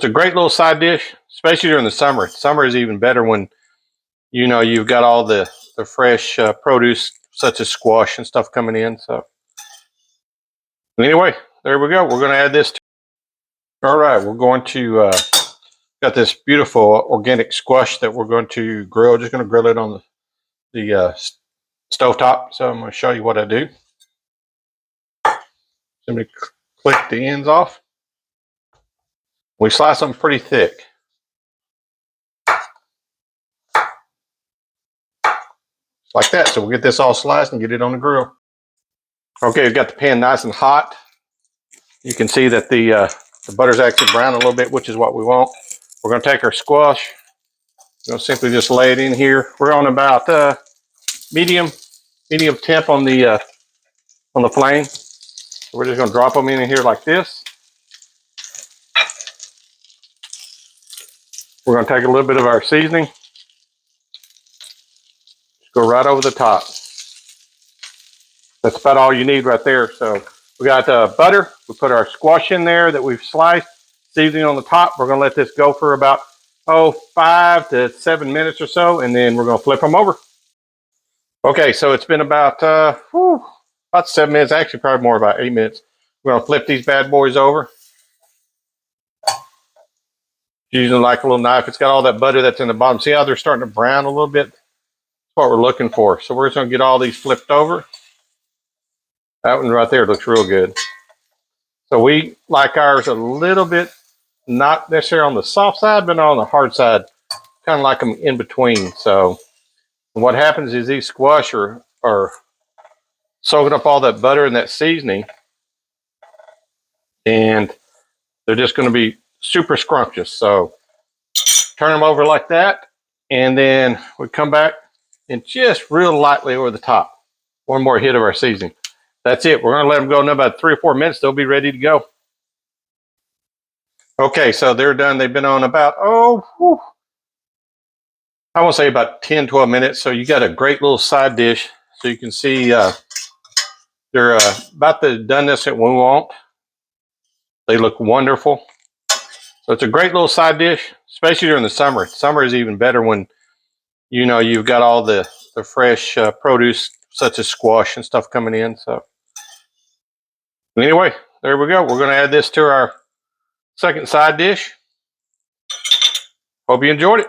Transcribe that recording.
It's a great little side dish, especially during the summer. Summer is even better when you've got all the fresh produce such as squash and stuff coming in. So anyway, there we go. We're going to add this. All right, we're going to got this beautiful organic squash that we're going to grill. Just going to grill it on the stove top. So I'm going to show you what I do. Simply click the ends off. We slice them pretty thick. Like that. So we'll get this all sliced and get it on the grill. Okay, we've got the pan nice and hot. You can see that the butter's actually brown a little bit, which is what we want. We're going to take our squash. We're going to simply just lay it in here. We're on about medium temp on the flame. So we're just going to drop them in here like this. We're going to take a little bit of our seasoning. Just go right over the top. That's about all you need right there. So we got butter. We put our squash in there that we've sliced. Seasoning on the top. We're going to let this go for about 5 to 7 minutes or so, and then we're going to flip them over. Okay, so it's been about 7 minutes. Actually, probably more, about 8 minutes. We're going to flip these bad boys over. Using like a little knife. It's got all that butter that's in the bottom. See how they're starting to brown a little bit? That's what we're looking for. So we're just going to get all these flipped over. That one right there looks real good. So we like ours a little bit, not necessarily on the soft side, but on the hard side. Kind of like them in between. So what happens is these squash are soaking up all that butter and that seasoning. And they're just going to be super scrumptious. So turn them over like that. And then we come back and just real lightly over the top. One more hit of our seasoning. That's it. We're going to let them go in about 3 or 4 minutes. They'll be ready to go. Okay, so they're done. They've been on about, I want to say about 10, 12 minutes. So you got a great little side dish. So you can see they're about the doneness that we want. They look wonderful. So it's a great little side dish, especially during the summer. Summer is even better when you've got all the fresh produce such as squash and stuff coming in. So anyway, there we go. We're going to add this to our second side dish. Hope you enjoyed it.